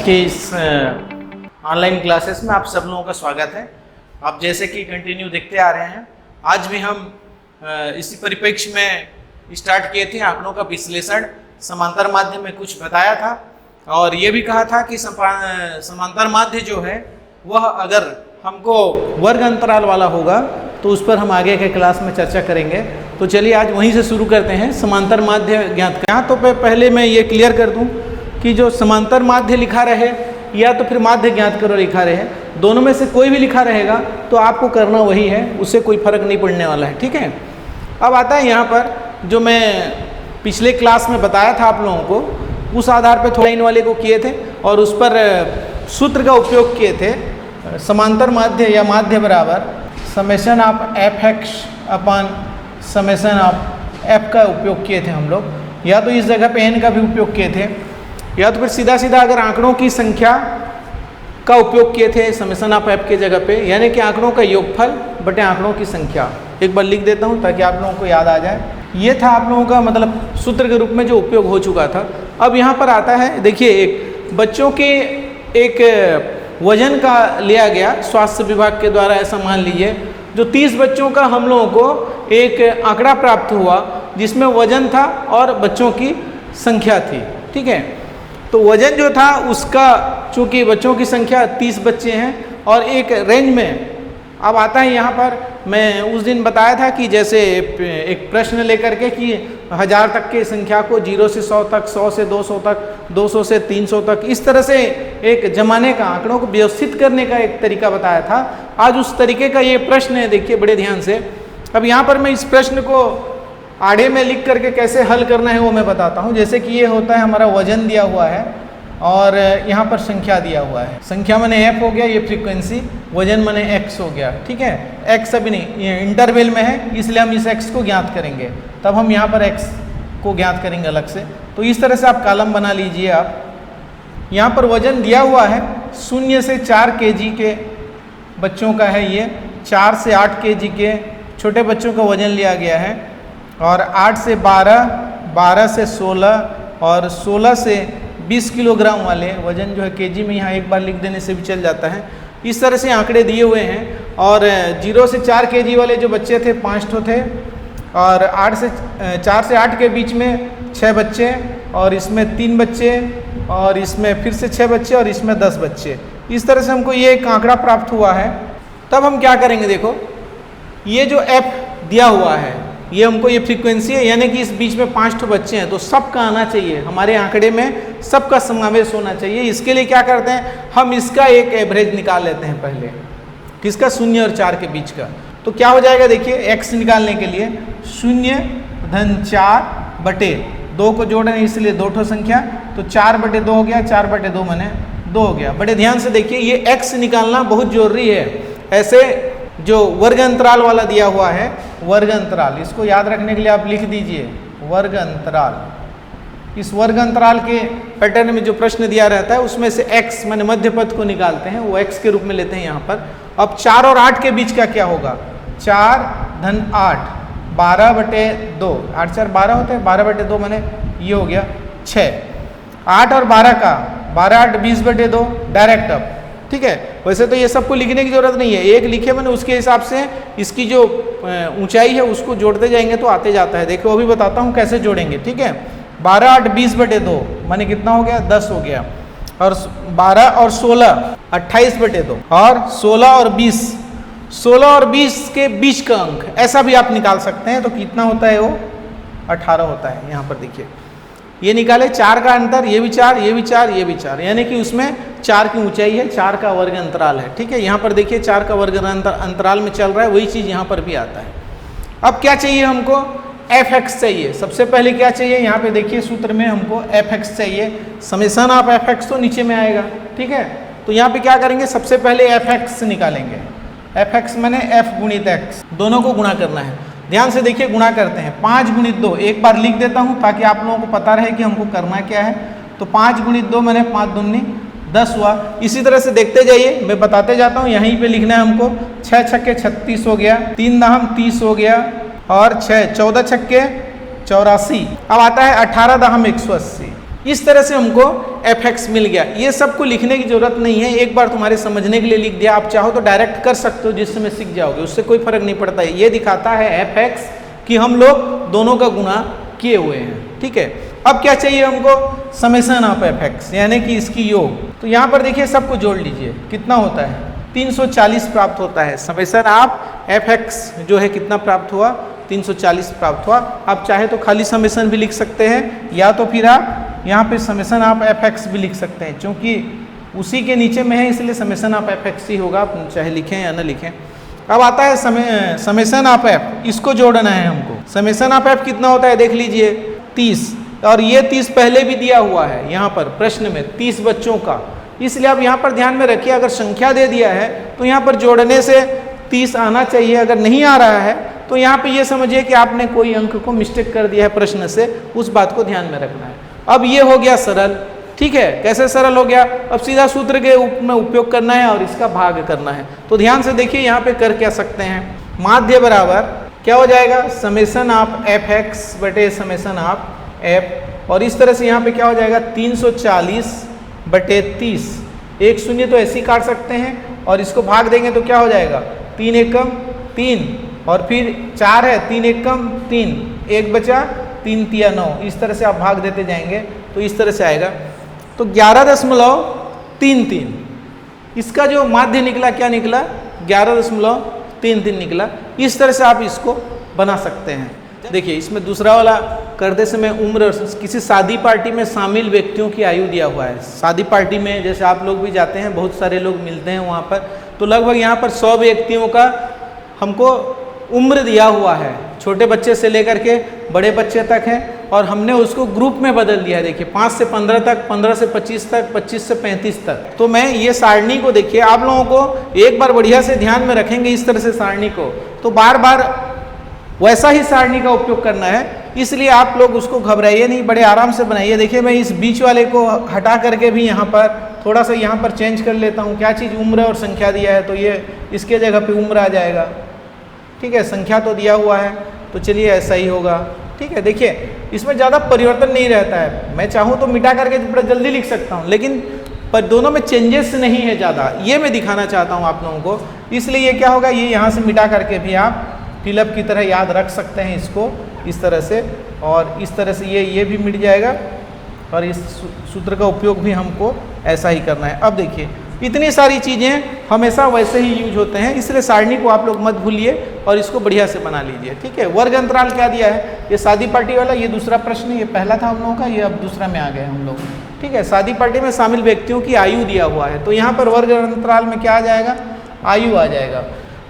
के इस online classes में आप सब लोगों का स्वागत है। आप जैसे कि कंटिन्यू देखते आ रहे हैं, आज भी हम इसी परिप्रेक्ष्य में स्टार्ट किए थे आंकड़ों का विश्लेषण। समांतर माध्य में कुछ बताया था और ये भी कहा था कि समांतर माध्य जो है वह अगर हमको वर्ग अंतराल वाला होगा तो उस पर हम आगे के क्लास में चर्चा करेंगे। तो चलिए आज वहीं से शुरू करते हैं। समांतर माध्य ज्ञात करें। यहाँ तो पहले मैं ये क्लियर कर दूं कि जो समांतर माध्य लिखा रहे या तो फिर माध्य ज्ञात करो लिखा रहे, दोनों में से कोई भी लिखा रहेगा तो आपको करना वही है, उससे कोई फर्क नहीं पड़ने वाला है। ठीक है। अब आता है यहाँ पर जो मैं पिछले क्लास में बताया था आप लोगों को, उस आधार पर थोड़ा इन वाले को किए थे और उस पर सूत्र का उपयोग किए थे। समांतर माध्य या माध्य बराबर summation of F x upon summation of F का उपयोग किए थे हम लोग, या तो इस जगह पे एन का भी उपयोग किए थे, या तो फिर सीधा सीधा अगर आंकड़ों की संख्या का उपयोग किए थे समेशन ऑफ एफ के जगह पे, यानी कि आंकड़ों का योगफल बटे आंकड़ों की संख्या। एक बार लिख देता हूँ ताकि आप लोगों को याद आ जाए। ये था आप लोगों का मतलब सूत्र के रूप में जो उपयोग हो चुका था। अब यहाँ पर आता है, देखिए एक बच्चों के एक वजन का लिया गया स्वास्थ्य विभाग के द्वारा। ऐसा मान लीजिए जो 30 बच्चों का हम लोगों को एक आंकड़ा प्राप्त हुआ जिसमें वजन था और बच्चों की संख्या थी। ठीक है। तो वजन जो था उसका, चूंकि बच्चों की संख्या 30 बच्चे हैं और एक रेंज में अब आता है। यहाँ पर मैं उस दिन बताया था कि जैसे एक प्रश्न लेकर के कि 1000 तक की संख्या को 0 से 100 तक, 100 से 200 तक, 200 से 300 तक, इस तरह से एक जमाने का आंकड़ों को व्यवस्थित करने का एक तरीका बताया था। आज उस तरीके का ये प्रश्न है, देखिए बड़े ध्यान से। अब यहाँ पर मैं इस प्रश्न को आड़े में लिख करके कैसे हल करना है वो मैं बताता हूँ। जैसे कि ये होता है, हमारा वजन दिया हुआ है और यहाँ पर संख्या दिया हुआ है। संख्या माने एफ हो गया, ये फ्रीक्वेंसी, वजन माने एक्स हो गया। ठीक है। एक्स अभी नहीं, ये इंटरवल में है इसलिए हम इस एक्स को ज्ञात करेंगे, तब हम यहाँ पर एक्स को ज्ञात करेंगे अलग से। तो इस तरह से आप कॉलम बना लीजिए। आप यहाँ पर वजन दिया हुआ है 0 से 4 kg के बच्चों का है, ये 4 से 8 kg के छोटे बच्चों का वजन लिया गया है, और 8 से 12, 12 से 16 और 16 से 20 किलोग्राम वाले वजन जो है केजी में यहाँ एक बार लिख देने से भी चल जाता है। इस तरह से आंकड़े दिए हुए हैं। और 0 से 4 kg वाले जो बच्चे थे 5 ठो थे, और 4 से 8 के बीच में 6 बच्चे, और इसमें 3 बच्चे, और इसमें फिर से 6 बच्चे, और इसमें 10 बच्चे। इस तरह से हमको ये एक आंकड़ा प्राप्त हुआ है। तब हम क्या करेंगे, देखो ये जो एफ दिया हुआ है ये हमको ये फ्रीक्वेंसी है, यानी कि इस बीच में 5 ठो बच्चे हैं तो सबका आना चाहिए, हमारे आंकड़े में सबका समावेश होना चाहिए। इसके लिए क्या करते हैं, हम इसका एक एवरेज निकाल लेते हैं पहले, किसका, 0 और 4 के बीच का। तो क्या हो जाएगा, देखिए x निकालने के लिए 0 धन 4 बटे 2 को जोड़ रहे हैं इसलिए 2 ठो संख्या, तो 4 बटे 2 हो गया, 4 बटे 2 माने 2 हो गया। बड़े ध्यान से देखिए, ये x निकालना बहुत जरूरी है। ऐसे जो वर्ग अंतराल वाला दिया हुआ है, वर्ग अंतराल, इसको याद रखने के लिए आप लिख दीजिए वर्ग अंतराल। इस वर्ग अंतराल के पैटर्न में जो प्रश्न दिया रहता है उसमें से x माने मध्य पद को निकालते हैं, वो x के रूप में लेते हैं यहाँ पर। अब 4 और 8 के बीच का क्या होगा, 4 धन 8, 12 बटे 2, 8 4 12 होते हैं, 12 बटे 2 माने ये हो गया 6। 8 और 12 का 12 8 20 बटे 2 डायरेक्ट अब। ठीक है। वैसे तो ये सबको लिखने की जरूरत नहीं है, एक लिखे मैंने उसके हिसाब से इसकी जो ऊंचाई है उसको जोड़ते जाएंगे तो आते जाता है। देखो अभी बताता हूँ कैसे जोड़ेंगे। ठीक है। 12 8 20 बटे 2 माने कितना हो गया, 10 हो गया, और 12 और 16 28 बटे 2, और 16 और 20, 16 और 20 के बीच का अंक ऐसा भी आप निकाल सकते हैं। तो कितना होता है, वो 18 होता है। यहाँ पर देखिए ये निकाले, 4 का अंतर, ये भी 4, ये भी 4, ये भी 4, यानी कि उसमें 4 की ऊंचाई है, 4 का वर्ग अंतराल है। ठीक है। यहाँ पर देखिए 4 का वर्ग अंतराल में चल रहा है, वही चीज़ यहाँ पर भी आता है। अब क्या चाहिए हमको, एफ एक्स चाहिए। सबसे पहले क्या चाहिए, यहाँ पे देखिए सूत्र में हमको एफ एक्स चाहिए। समेशन ऑफ एफ एक्स तो नीचे में आएगा। ठीक है। तो यहाँ पे क्या करेंगे, सबसे पहले एफ एक्स निकालेंगे। एफ एक्स मैंने एफ गुणित एक्स, दोनों को गुणा करना है। ध्यान से देखिए, गुणा करते हैं 5 गुणित 2, एक बार लिख देता हूँ ताकि आप लोगों को पता रहे कि हमको करना क्या है। तो 5 गुणित 2 मैंने 5 दूनी 10 हुआ। इसी तरह से देखते जाइए, मैं बताते जाता हूँ। यहीं पे लिखना है हमको, 6 छक्के 36 हो गया, 3 दहम 30 हो गया, और 6 14 छक्के 84। अब आता है 18 दहम 180। इस तरह से हमको fx मिल गया। ये सबको लिखने की जरूरत नहीं है, एक बार तुम्हारे समझने के लिए लिख दिया। आप चाहो तो डायरेक्ट कर सकते हो, जिस समय सीख जाओगे उससे कोई फर्क नहीं पड़ता है। ये दिखाता है fx कि हम लोग दोनों का गुणा किए हुए हैं, ठीक है। अब क्या चाहिए हमको, समेशन ऑफ fx यानी कि इसकी योग। तो यहाँ पर देखिए सबको जोड़ लीजिए, कितना होता है 340 प्राप्त होता है। समेशन ऑफ fx जो है कितना प्राप्त हुआ, 340 प्राप्त हुआ। आप चाहे तो खाली समेशन भी लिख सकते हैं, या तो फिर आप यहाँ पे समेशन ऑफ fx भी लिख सकते हैं, क्योंकि उसी के नीचे में है इसलिए समेशन ऑफ fx ही होगा, आप चाहे लिखें या ना लिखें। अब आता है समेशन ऑफ f, इसको जोड़ना है हमको। समेशन ऑफ f कितना होता है देख लीजिए 30, और ये 30 पहले भी दिया हुआ है यहाँ पर प्रश्न में 30 बच्चों का, इसलिए आप यहाँ पर ध्यान में रखिए अगर संख्या दे दिया है तो यहाँ पर जोड़ने से 30 आना चाहिए। अगर नहीं आ रहा है तो यहाँ पे ये समझिए कि आपने कोई अंक को मिस्टेक कर दिया है प्रश्न से, उस बात को ध्यान में रखना है। अब ये हो गया सरल, ठीक है। कैसे सरल हो गया, अब सीधा सूत्र के में उपयोग करना है और इसका भाग करना है। तो ध्यान से देखिए यहाँ पे कर क्या सकते हैं, माध्य बराबर क्या हो जाएगा, समेशन ऑफ fx बटे समेशन ऑफ f, और इस तरह से यहाँ पे क्या हो जाएगा 340 बटे 30। एक शून्य तो ऐसे ही काट सकते हैं, और इसको भाग देंगे तो क्या हो जाएगा 3 एकम 3, और फिर 4 है 3 एकम 3, 1 बचा 3 तिया 9। इस तरह से आप भाग देते जाएंगे तो इस तरह से आएगा। तो 11.33 इसका जो माध्य निकला, क्या निकला 11.33 निकला। इस तरह से आप इसको बना सकते हैं। देखिए इसमें दूसरा वाला करते समय उम्र, किसी शादी पार्टी में शामिल व्यक्तियों की आयु दिया हुआ है। शादी पार्टी में जैसे आप लोग भी जाते हैं, बहुत सारे लोग मिलते हैं वहाँ पर, तो लगभग यहाँ पर 100 व्यक्तियों का हमको उम्र दिया हुआ है, छोटे बच्चे से लेकर के बड़े बच्चे तक है, और हमने उसको ग्रुप में बदल दिया है। देखिए 5 से 15 तक, 15 से 25 तक, 25 से 35 तक। तो मैं ये सारणी को देखिए, आप लोगों को एक बार बढ़िया से ध्यान में रखेंगे इस तरह से सारणी को, तो बार बार वैसा ही सारणी का उपयोग करना है, इसलिए आप लोग उसको घबराइए नहीं, बड़े आराम से बनाइए। देखिए मैं इस बीच वाले को हटा करके भी यहाँ पर थोड़ा सा यहाँ पर चेंज कर लेता हूँ। क्या चीज़, उम्र और संख्या दिया है, तो ये इसके जगह पे उम्र आ जाएगा, ठीक है। संख्या तो दिया हुआ है, तो चलिए ऐसा ही होगा, ठीक है। देखिए इसमें ज़्यादा परिवर्तन नहीं रहता है, मैं चाहूँ तो मिटा करके बड़ा जल्दी लिख सकता हूँ, लेकिन पर दोनों में चेंजेस नहीं है ज़्यादा, ये मैं दिखाना चाहता हूँ आप लोगों को। इसलिए ये क्या होगा, ये यहाँ से मिटा करके भी आप फिलअप की तरह याद रख सकते हैं इसको इस तरह से, और इस तरह से ये भी मिट जाएगा, और इस सूत्र का उपयोग भी हमको ऐसा ही करना है। अब देखिए इतनी सारी चीज़ें हमेशा वैसे ही यूज होते हैं, इसलिए सारणी को आप लोग मत भूलिए और इसको बढ़िया से बना लीजिए, ठीक है। वर्ग अंतराल क्या दिया है, ये शादी पार्टी वाला, ये दूसरा प्रश्न, ये पहला था हम लोगों का, ये अब दूसरा में आ गए हम लोग, ठीक है। शादी पार्टी में शामिल व्यक्तियों की आयु दिया हुआ है, तो यहाँ पर वर्ग अंतराल में क्या आ जाएगा, आयु आ जाएगा।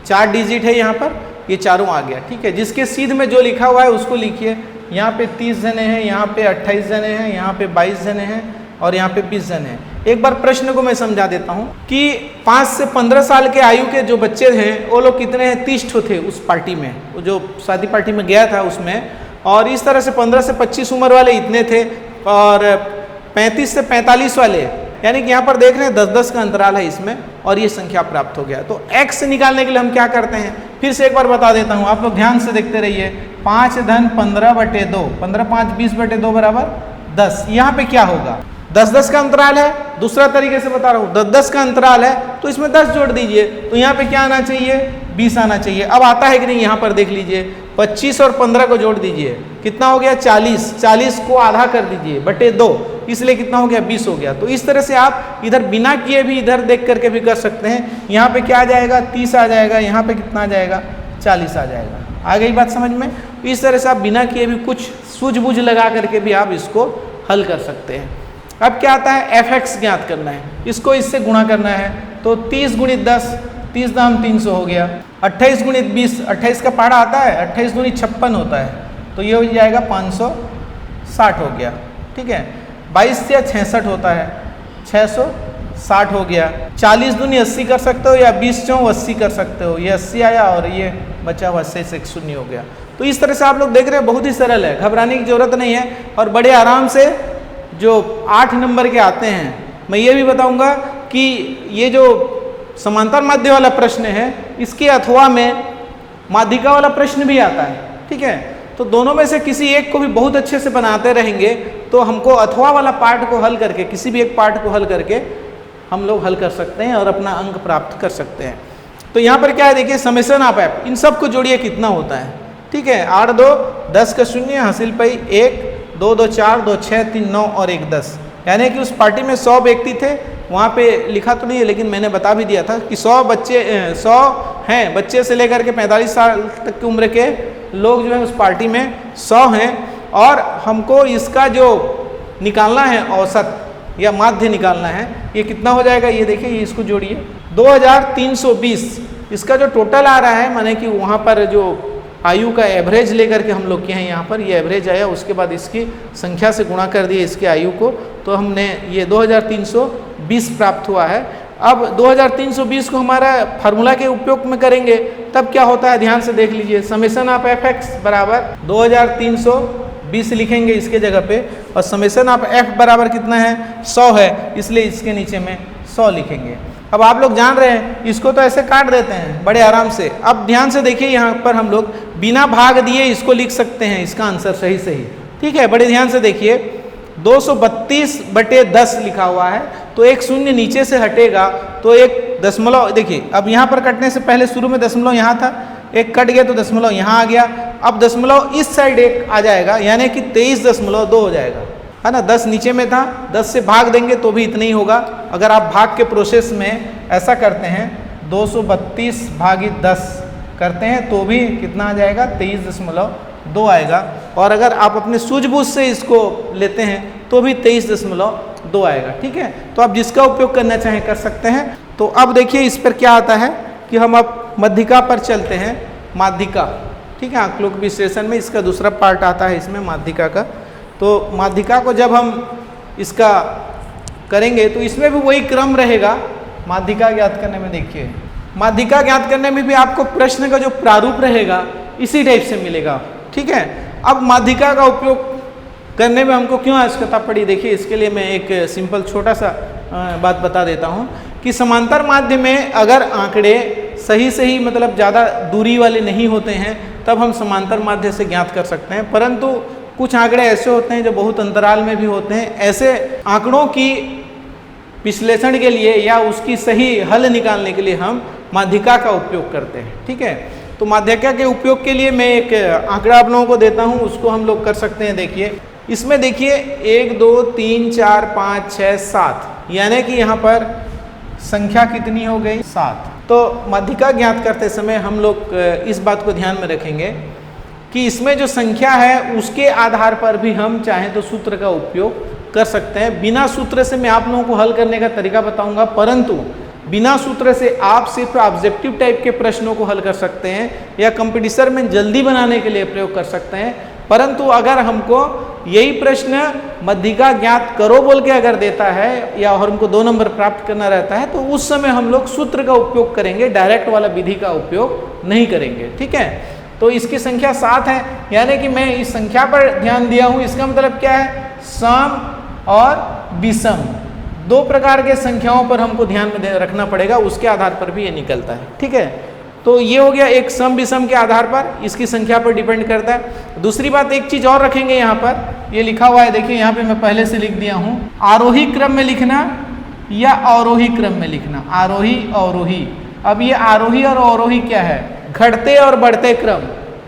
4 डिजिट है यहाँ पर, ये चारों आ गया, ठीक है। जिसके सीध में जो लिखा हुआ है उसको लिखिए। यहाँ पे 30 जने हैं, यहाँ पे 28 जने हैं, यहाँ पे 22 जने हैं, और यहाँ पे 20 जने हैं। एक बार प्रश्न को मैं समझा देता हूँ कि 5 से 15 साल के आयु के जो बच्चे हैं वो लोग कितने हैं, 30 ठो थे उस पार्टी में, वो जो शादी पार्टी में गया था उसमें, और इस तरह से 15 से 25 उम्र वाले इतने थे, और 35 से 45 वाले, यानी कि यहाँ पर देख रहे हैं 10-10 का अंतराल है इसमें, और ये संख्या प्राप्त हो गया। तो x निकालने के लिए हम क्या करते हैं, फिर से एक बार बता देता हूँ, आप लोग ध्यान से देखते रहिए। 5 धन 15 बटे 2, 15 5 20 बटे 2 बराबर 10। यहाँ पे क्या होगा, 10-10 का अंतराल है, दूसरा तरीके से बता रहा हूँ, 10-10 का अंतराल है तो इसमें 10 जोड़ दीजिए, तो यहाँ पे क्या आना चाहिए, 20 आना चाहिए। अब आता है कि नहीं, यहाँ पर देख लीजिए, 25 और 15 को जोड़ दीजिए, कितना हो गया 40, 40 को आधा कर दीजिए बटे 2, इसलिए कितना हो गया 20 हो गया। तो इस तरह से आप इधर बिना किए भी इधर देख करके भी कर सकते हैं। यहाँ पे क्या आ जाएगा, 30 आ जाएगा, यहाँ पे कितना आ जाएगा, 40 आ जाएगा। आ गई बात समझ में। इस तरह से आप बिना किए भी कुछ सूझबूझ लगा करके भी आप इसको हल कर सकते हैं। अब क्या आता है, fx ज्ञात करना है, इसको इससे गुणा करना है, तो 30 गुणित 10, 30 दाम 300 हो गया। 28 गुणित 20, 28 का पहाड़ा आता है, 28 गुणित 56 होता है, तो ये हो जाएगा 560 हो गया, ठीक है। 22 से 66 होता है, 660 हो गया। 40 दूनी 80 कर सकते हो, या 20 चौं 80 कर सकते हो, ये 80 आया और ये बचा हुआ से 1 हो गया। तो इस तरह से आप लोग देख रहे हैं, बहुत ही सरल है, घबराने की जरूरत नहीं है, और बड़े आराम से जो 8 नंबर के आते हैं। मैं ये भी बताऊंगा कि ये जो समांतर माध्य वाला प्रश्न है, इसके अथवा में माध्यिका वाला प्रश्न भी आता है, ठीक है। तो दोनों में से किसी एक को भी बहुत अच्छे से बनाते रहेंगे तो हमको अथवा वाला पार्ट को हल करके, किसी भी एक पार्ट को हल करके हम लोग हल कर सकते हैं और अपना अंक प्राप्त कर सकते हैं। तो यहाँ पर क्या है देखिए, समेशन ऑफ एफ, इन सब को जोड़िए कितना होता है, ठीक है, 8 2 10 का 0 हासिल पाई 1 2 2 4 2 6 3 9 और 1 10, यानी कि उस पार्टी में 100 व्यक्ति थे। वहाँ पे लिखा तो नहीं है लेकिन मैंने बता भी दिया था कि 100 हैं, बच्चे से लेकर के 45 साल तक की उम्र के लोग जो है उस पार्टी में 100 हैं। और हमको इसका जो निकालना है औसत या माध्य निकालना है, ये कितना हो जाएगा, ये देखिए, ये इसको जोड़िए 2320, इसका जो टोटल आ रहा है, माने कि वहाँ पर जो आयु का एवरेज लेकर के हम लोग किए हैं, यहाँ पर ये एवरेज आया, उसके बाद इसकी संख्या से गुणा कर दिए इसके आयु को, तो हमने ये 2320 प्राप्त हुआ है। अब 2320 को हमारा फार्मूला के उपयोग में करेंगे तब क्या होता है, ध्यान से देख लीजिए, समेशन ऑफ एफ एक्स बराबर 2320 लिखेंगे इसके जगह पे, और समेशन ऑफ एफ बराबर कितना है, 100 है, इसलिए इसके नीचे में 100 लिखेंगे। अब आप लोग जान रहे हैं इसको तो ऐसे काट देते हैं बड़े आराम से। अब ध्यान से देखिए, यहाँ पर हम लोग बिना भाग दिए इसको लिख सकते हैं, इसका आंसर सही सही, ठीक है, बड़े ध्यान से देखिए, 232/10 लिखा हुआ है, तो एक शून्य नीचे से हटेगा तो एक दशमलव, देखिए अब यहाँ पर कटने से पहले शुरू में दशमलव यहाँ था, एक कट गया तो दशमलव यहाँ आ गया, अब दशमलव इस साइड एक आ जाएगा, यानी कि 23.2 हो जाएगा, है ना। 10 नीचे में था, 10 से भाग देंगे तो भी इतना ही होगा। अगर आप भाग के प्रोसेस में ऐसा करते हैं 232/10 करते हैं तो भी कितना आ जाएगा, 23.2 आएगा। और अगर आप अपने सूझबूझ से इसको लेते हैं तो भी 23.2 आएगा, ठीक है। तो आप जिसका उपयोग करना चाहें कर सकते हैं। तो अब देखिए इस पर क्या आता है कि हम अब माध्यिका पर चलते हैं, माध्यिका, ठीक है, आंकड़ों के विश्लेषण में इसका दूसरा पार्ट आता है इसमें माध्यिका का। तो माध्यिका को जब हम इसका करेंगे तो इसमें भी वही क्रम रहेगा माध्यिका ज्ञात करने में। देखिए माध्यिका ज्ञात करने में भी आपको प्रश्न का जो प्रारूप रहेगा इसी टाइप से मिलेगा, ठीक है। अब माध्यिका का उपयोग करने में हमको क्यों आवश्यकता पड़ी, देखिए इसके लिए मैं एक सिंपल छोटा सा बात बता देता हूँ कि समांतर माध्य में अगर आंकड़े सही मतलब ज़्यादा दूरी वाले नहीं होते हैं तब हम समांतर माध्य से ज्ञात कर सकते हैं, परंतु कुछ आंकड़े ऐसे होते हैं जो बहुत अंतराल में भी होते हैं। ऐसे आंकड़ों की विश्लेषण के लिए या उसकी सही हल निकालने के लिए हम माध्यिका का उपयोग करते हैं, ठीक है। तो माध्यिका के उपयोग के लिए मैं एक आंकड़ा आप लोगों को देता हूं, उसको हम लोग कर सकते हैं। देखिए इसमें देखिए 1 2 3 4 5 6 7, यानी कि यहाँ पर संख्या कितनी हो गई, 7। तो माध्यिका ज्ञात करते समय हम लोग इस बात को ध्यान में रखेंगे कि इसमें जो संख्या है उसके आधार पर भी हम चाहें तो सूत्र का उपयोग कर सकते हैं। बिना सूत्र से मैं आप लोगों को हल करने का तरीका बताऊंगा, परंतु बिना सूत्र से आप सिर्फ ऑब्जेक्टिव टाइप के प्रश्नों को हल कर सकते हैं या कंपटीशन में जल्दी बनाने के लिए प्रयोग कर सकते हैं। परंतु अगर हमको यही प्रश्न माध्यिका ज्ञात करो बोल के अगर देता है या और हमको 2 नंबर प्राप्त करना रहता है तो उस समय हम लोग सूत्र का उपयोग करेंगे, डायरेक्ट वाला विधि का उपयोग नहीं करेंगे, ठीक है। तो इसकी संख्या 7 है, यानी कि मैं इस संख्या पर ध्यान दिया हूँ। इसका मतलब क्या है, सम और विषम 2 प्रकार के संख्याओं पर हमको ध्यान में रखना पड़ेगा, उसके आधार पर भी ये निकलता है, ठीक है। तो ये हो गया एक सम विषम के आधार पर, इसकी संख्या पर डिपेंड करता है। दूसरी बात एक चीज और रखेंगे यहाँ पर, ये लिखा हुआ है, देखिए यहाँ पे मैं पहले से लिख दिया हूँ, आरोही क्रम में लिखना या अवरोही क्रम में लिखना, आरोही अवरोही। अब ये आरोही और अवरोही क्या है, घटते और बढ़ते क्रम,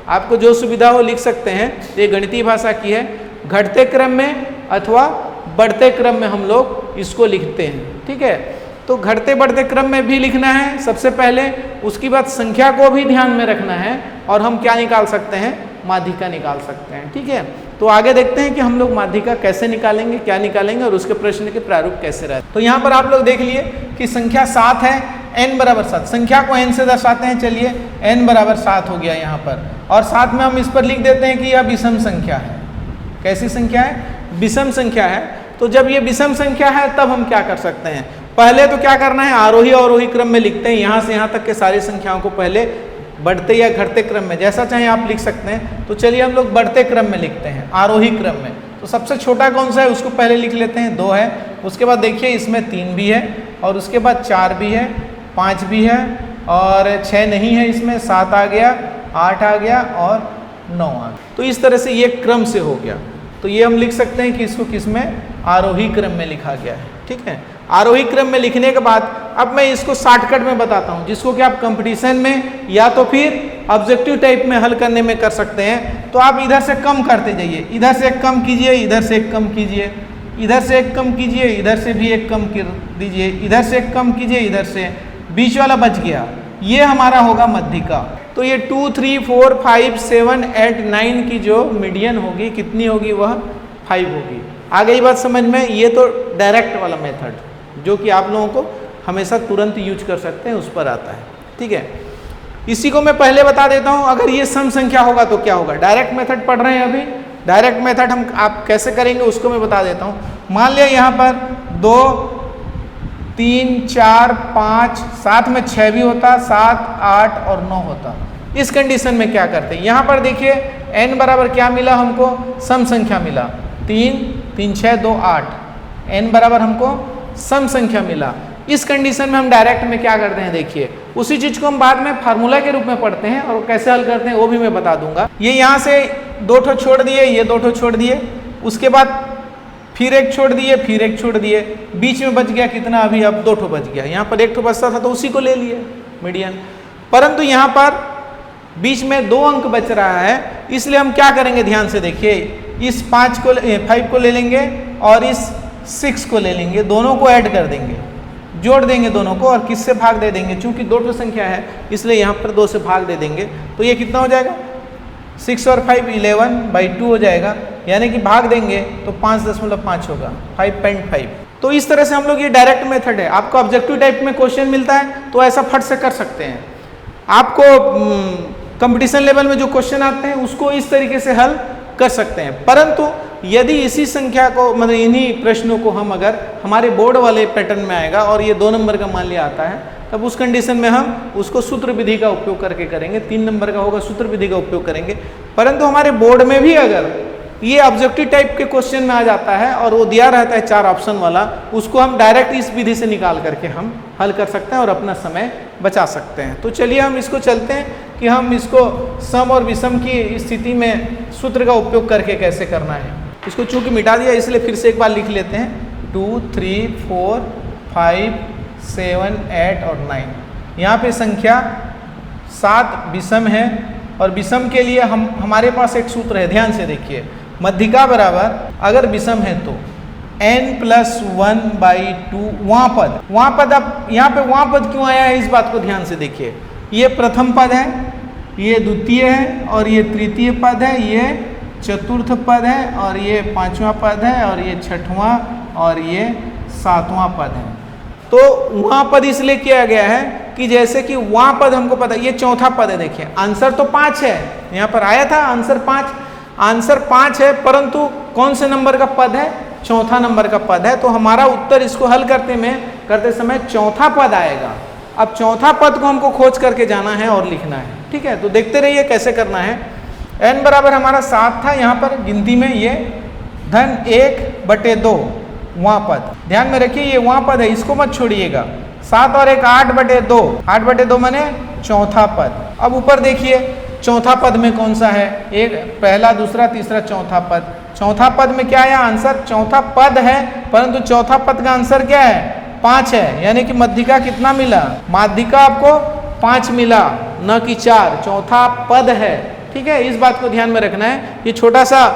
आपको जो सुविधा हो लिख सकते हैं। ये गणितीय भाषा की है, घटते क्रम में अथवा बढ़ते क्रम में हम लोग इसको लिखते हैं, ठीक है। तो घटते बढ़ते क्रम में भी लिखना है सबसे पहले, उसकी बाद संख्या को भी ध्यान में रखना है और हम क्या निकाल सकते हैं, माध्यिका निकाल सकते हैं, ठीक है। तो आगे देखते हैं कि हम लोग माध्यिका कैसे निकालेंगे, क्या निकालेंगे और उसके प्रश्न के प्रारूप कैसे रहते। तो यहाँ पर आप लोग देख लिए कि संख्या 7 है, n बराबर 7, संख्या को n से दर्शाते हैं। चलिए n बराबर 7 हो गया यहाँ पर, और साथ में हम इस पर लिख देते हैं कि यह विषम संख्या है। कैसी संख्या है, विषम संख्या है। तो जब ये विषम संख्या है तब हम क्या कर सकते हैं, पहले तो क्या करना है, आरोही अवरोही क्रम में लिखते हैं, यहाँ से यहाँ तक के सारी संख्याओं को पहले बढ़ते या घटते क्रम में, जैसा चाहे आप लिख सकते हैं। तो चलिए हम लोग बढ़ते क्रम में लिखते हैं, आरोही क्रम में। तो सबसे छोटा कौन सा है उसको पहले लिख लेते हैं, 2 है। उसके बाद देखिए इसमें 3 भी है, और उसके बाद 4 भी है, 5 भी है, और 6 नहीं है इसमें, 7 आ गया, 8 आ गया और 9 आ गया। तो इस तरह से ये क्रम से हो गया। तो ये हम लिख सकते हैं कि इसको किस में, आरोही क्रम में लिखा गया है। ठीक है, आरोही क्रम में लिखने के बाद अब मैं इसको शॉर्टकट में बताता हूँ, जिसको कि आप कंपटीशन में या तो फिर ऑब्जेक्टिव टाइप में हल करने में कर सकते हैं। तो आप इधर से कम करते जाइए, इधर से एक कम कीजिए, इधर से एक कम कीजिए, इधर से एक कम कीजिए, इधर से भी एक कम कर दीजिए, इधर से एक कम कीजिए, इधर से, बीच वाला बच गया, ये हमारा होगा मध्यिका। तो ये 2, 3, 4, 5, 7, 8, 9 की जो मीडियन होगी कितनी होगी, वह 5 होगी। आ गई बात समझ में। ये तो डायरेक्ट वाला मेथड जो कि आप लोगों को हमेशा तुरंत यूज कर सकते हैं, उस पर आता है। ठीक है, इसी को मैं पहले बता देता हूँ। अगर ये सम संख्या होगा तो क्या होगा, डायरेक्ट मेथड पढ़ रहे हैं अभी, डायरेक्ट मेथड हम आप कैसे करेंगे उसको मैं बता देता हूँ। मान लिया यहाँ पर 2, 3, 4, 5, साथ में 6 भी होता, 7, 8 और 9 होता। इस कंडीशन में क्या करते हैं, यहाँ पर देखिए n बराबर क्या मिला हमको, सम संख्या मिला, 3, 3, 6, 2, 8, n बराबर हमको सम संख्या मिला। इस कंडीशन में हम डायरेक्ट में क्या करते हैं, देखिए उसी चीज को हम बाद में फार्मूला के रूप में पढ़ते हैं और कैसे हल करते हैं वो भी मैं बता दूंगा। ये यहाँ से 2 ठो छोड़ दिए, ये 2 ठो छोड़ दिए, उसके बाद फिर एक छोड़ दिए, फिर एक छोड़ दिए, बीच में बच गया कितना, अभी अब 2 ठो बच गया। यहाँ पर 1 ठो बचता था तो उसी को ले लिए मीडियन, परंतु यहाँ पर बीच में 2 अंक बच रहा है, इसलिए हम क्या करेंगे, ध्यान से देखिए, इस 5 को ले लेंगे और इस 6 को ले लेंगे, दोनों को ऐड कर देंगे, जोड़ देंगे दोनों को और किससे भाग दे देंगे, चूंकि 2 ठो संख्या है इसलिए यहाँ पर 2 से भाग दे देंगे। तो ये कितना हो जाएगा, 6 और 5 11/2 हो जाएगा, यानी कि भाग देंगे तो 5.5 होगा, 5.5। तो इस तरह से हम लोग, ये डायरेक्ट मेथड है। आपको ऑब्जेक्टिव टाइप में क्वेश्चन मिलता है तो ऐसा फट से कर सकते हैं। आपको कंपटीशन लेवल में जो क्वेश्चन आते हैं उसको इस तरीके से हल कर सकते हैं। परंतु यदि इसी संख्या को, मतलब इन्हीं प्रश्नों को हम अगर हमारे बोर्ड वाले पैटर्न में आएगा और ये 2 नंबर का मान लिया आता है, तब उस कंडीशन में हम उसको सूत्र विधि का उपयोग करके करेंगे। 3 नंबर का होगा, सूत्र विधि का उपयोग करेंगे। परंतु हमारे बोर्ड में भी अगर ये ऑब्जेक्टिव टाइप के क्वेश्चन में आ जाता है और वो दिया रहता है 4 ऑप्शन वाला, उसको हम डायरेक्ट इस विधि से निकाल करके हम हल कर सकते हैं और अपना समय बचा सकते हैं। तो चलिए हम इसको चलते हैं कि हम इसको सम और विषम की स्थिति में सूत्र का उपयोग करके कैसे करना है। इसको चूंकि मिटा दिया इसलिए फिर से एक बार लिख लेते हैं। 2, 3, 4, 5, 7, 8 और 9। यहाँ पे संख्या 7 विषम है और विषम के लिए हमारे पास एक सूत्र है, ध्यान से देखिए। मध्यिका बराबर अगर विषम है तो n+1/2 वहाँ पद। अब यहाँ पे वहाँ पद क्यों आया है, इस बात को ध्यान से देखिए। ये प्रथम पद है, ये द्वितीय है और ये तृतीय पद है, ये चतुर्थ पद है और ये 5वां पद है और ये 6वां और ये 7वां पद है। तो वहाँ पद इसलिए किया गया है कि जैसे कि वहाँ पद हमको पता है, ये 4था पद है। देखिए आंसर तो 5 है, यहाँ पर आया था आंसर 5, आंसर 5 है, परंतु कौन से नंबर का पद है, 4था नंबर का पद है। तो हमारा उत्तर इसको हल करते समय 4था पद आएगा। अब 4था पद को हमको खोज करके जाना है और लिखना है। ठीक है, तो देखते रहिए कैसे करना है। n बराबर हमारा 7 था, यहाँ पर गिनती में ये धन 1/2 वहाँ पद, ध्यान में रखिए ये वहाँ पद है, इसको मत छोड़िएगा। 7 और 1 8/2, 8/2 माने 4था पद। अब ऊपर देखिए 4था पद में कौन सा है, एक पहला, दूसरा, तीसरा, 4था पद। 4था पद में क्या आया आंसर, 4था पद है, परंतु 4था पद का आंसर क्या है, 5 है, यानी कि मध्यिका कितना मिला, माध्यिका आपको 5 मिला, न कि 4। 4था पद है। ठीक है, इस बात को ध्यान में रखना है। ये छोटा सा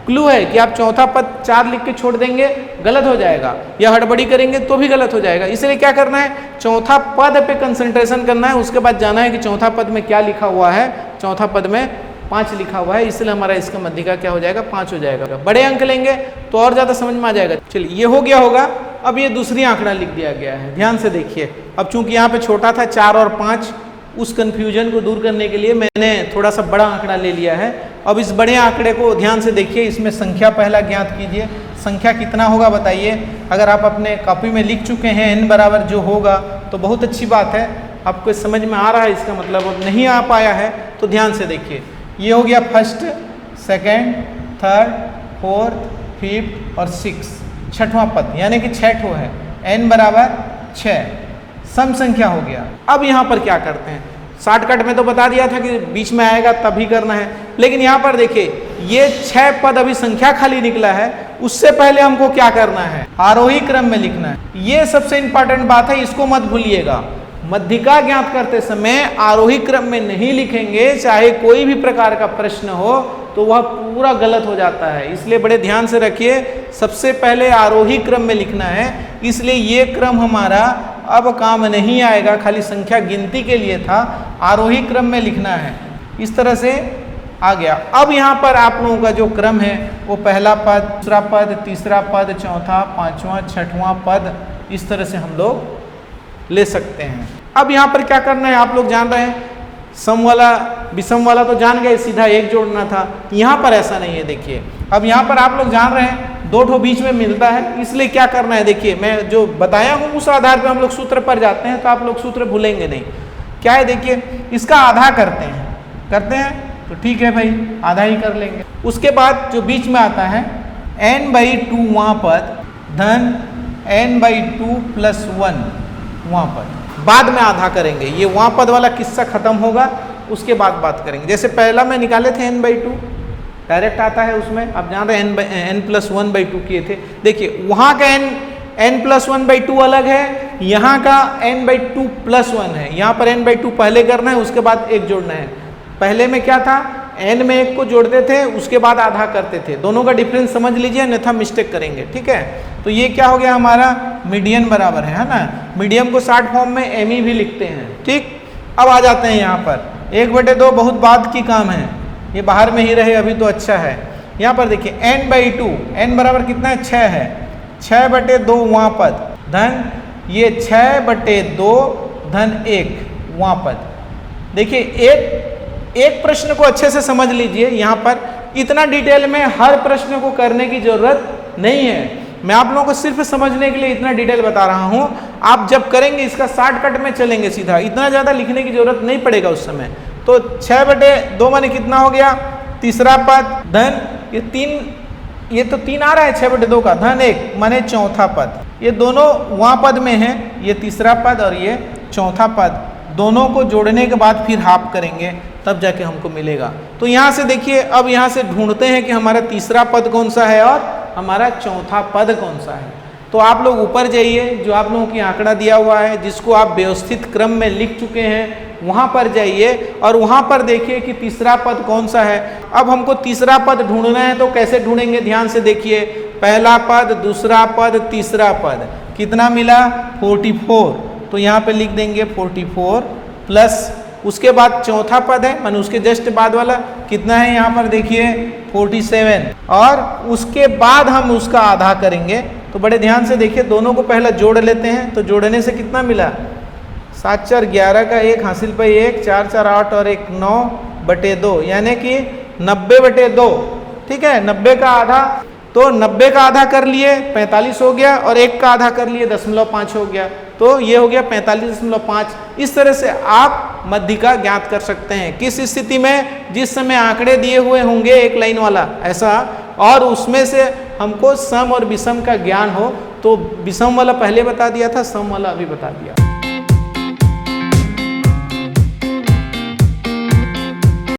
क्लू है कि आप 4था पद 4 लिख के छोड़ देंगे गलत हो जाएगा, या हड़बड़ी करेंगे तो भी गलत हो जाएगा। इसलिए क्या करना है, 4था पद पे कंसंट्रेशन करना है। उसके बाद जाना है कि 4था पद में क्या लिखा हुआ है। 4था पद में 5 लिखा हुआ है, इसलिए हमारा इसका मध्यिका क्या हो जाएगा, 5 हो जाएगा। बड़े अंक लेंगे तो और ज़्यादा समझ में आ जाएगा। चलिए ये हो गया होगा। अब ये दूसरी आंकड़ा लिख दिया गया है, ध्यान से देखिए। अब चूंकि यहाँ पे छोटा था 4 और 5, उस कन्फ्यूजन को दूर करने के लिए मैंने थोड़ा सा बड़ा आंकड़ा ले लिया है। अब इस बड़े आंकड़े को ध्यान से देखिए, इसमें संख्या पहला ज्ञात कीजिए। संख्या कितना होगा बताइए। अगर आप अपने कॉपी में लिख चुके हैं n बराबर जो होगा तो बहुत अच्छी बात है, आपको समझ में आ रहा है इसका मतलब। अब नहीं आ पाया है तो ध्यान से देखिए। ये हो गया first, second, third, fourth, fifth और 6, 6वां पद, यानी कि 6 ठो है। n बराबर 6 सम संख्या हो गया। अब यहाँ पर क्या करते हैं, शॉर्टकट में तो बता दिया था कि बीच में आएगा तभी करना है, लेकिन यहाँ पर देखिए ये 6 पद अभी संख्या खाली निकला है, उससे पहले हमको क्या करना है, आरोही क्रम में लिखना है। ये सबसे इंपॉर्टेंट बात है, इसको मत भूलिएगा। मध्यिका ज्ञात करते समय आरोही क्रम में नहीं लिखेंगे, चाहे कोई भी प्रकार का प्रश्न हो तो वह पूरा गलत हो जाता है। इसलिए बड़े ध्यान से रखिए, सबसे पहले आरोही क्रम में लिखना है। इसलिए ये क्रम हमारा अब काम नहीं आएगा, खाली संख्या गिनती के लिए था, आरोही क्रम में लिखना है। इस तरह से आ गया। अब यहाँ पर आप लोगों का जो क्रम है वो पहला पद, दूसरा पद, तीसरा पद, चौथा, पांचवा, छठवां पद, इस तरह से हम लोग ले सकते हैं। अब यहाँ पर क्या करना है आप लोग जान रहे हैं, सम वाला विषम वाला तो जान गए, सीधा एक जोड़ना था। यहाँ पर ऐसा नहीं है, देखिए अब यहाँ पर आप लोग जान रहे हैं 2 ठो बीच में मिलता है, इसलिए क्या करना है, देखिए मैं जो बताया हूँ उस आधार पर हम लोग सूत्र पर जाते हैं, तो आप लोग सूत्र भूलेंगे नहीं। क्या है, देखिए इसका आधा करते हैं तो ठीक है भाई, आधा ही कर लेंगे। उसके बाद जो बीच में आता है n/2 वहाँ पद धन n/2 + 1 वहाँ पद, बाद में आधा करेंगे। ये वहाँ पद वाला किस्सा खत्म होगा, उसके बाद बात करेंगे। जैसे पहला में निकाले थे n/2, डायरेक्ट आता है उसमें, आप जान रहे हैं n + 1/2 किए थे। देखिए वहाँ का n + 1/2 अलग है, यहाँ का n/2 + 1 है। यहाँ पर n/2 पहले करना है, उसके बाद 1 जोड़ना है। पहले में क्या था, n में 1 को जोड़ते थे, उसके बाद आधा करते थे। दोनों का डिफरेंस समझ लीजिए, अन्यथा मिस्टेक करेंगे, ठीक है। तो ये क्या हो गया हमारा, मीडियन बराबर है ना। मीडियम को शॉर्ट फॉर्म में एमी भी लिखते हैं, ठीक। अब आ जाते हैं यहाँ पर 1/2 बहुत बाद की काम है, ये बाहर में ही रहे अभी तो अच्छा है। यहाँ पर देखिए n/2, n बराबर कितना है, 6 है, 6/2 वहाँ पद धन ये 6/2 धन 1 वहाँ पद। देखिए एक प्रश्न को अच्छे से समझ लीजिए, यहाँ पर इतना डिटेल में हर प्रश्न को करने की जरूरत नहीं है। मैं आप लोगों को सिर्फ समझने के लिए इतना डिटेल बता रहा हूँ। आप जब करेंगे इसका शॉर्टकट में चलेंगे सीधा, इतना ज़्यादा लिखने की जरूरत नहीं पड़ेगा उस समय। तो 6/2 माने कितना हो गया, तीसरा पद धन ये 3, ये तो 3 आ रहा है 6/2 का, धन 1 माने चौथा पद। ये दोनों वहाँ पद में है, ये तीसरा पद और ये चौथा पद, दोनों को जोड़ने के बाद फिर हाफ करेंगे, तब जाके हमको मिलेगा। तो यहाँ से देखिए, अब यहाँ से ढूंढते हैं कि हमारा तीसरा पद कौन सा है और हमारा चौथा पद कौन सा है। तो आप लोग ऊपर जाइए, जो आप लोगों की आंकड़ा दिया हुआ है, जिसको आप व्यवस्थित क्रम में लिख चुके हैं, वहाँ पर जाइए और वहाँ पर देखिए कि तीसरा पद कौन सा है। अब हमको तीसरा पद ढूंढना है, तो कैसे ढूंढेंगे, ध्यान से देखिए। पहला पद, दूसरा पद, तीसरा पद, कितना मिला, 44। तो यहाँ पे लिख देंगे 44 प्लस उसके बाद चौथा पद है, माने उसके जस्ट बाद वाला कितना है, यहाँ पर देखिए 47, और उसके बाद हम उसका आधा करेंगे। तो बड़े ध्यान से देखिए, दोनों को पहले जोड़ लेते हैं। तो जोड़ने से कितना मिला, 7 4 11 का 1 हासिल पे 1, 4 4 8 और 1 9/2, यानी कि 90/2, ठीक है। 90 का आधा, तो 90 का आधा कर लिए 45 हो गया, और 1 का आधा कर लिए 0.5 हो गया, तो ये हो गया 45.5। इस तरह से आप मध्यिका ज्ञात कर सकते हैं। किस स्थिति में, जिस समय आंकड़े दिए हुए होंगे एक लाइन वाला ऐसा, और उसमें से हमको सम और विषम का ज्ञान हो। तो विषम वाला पहले बता दिया था, सम वाला अभी बता दिया।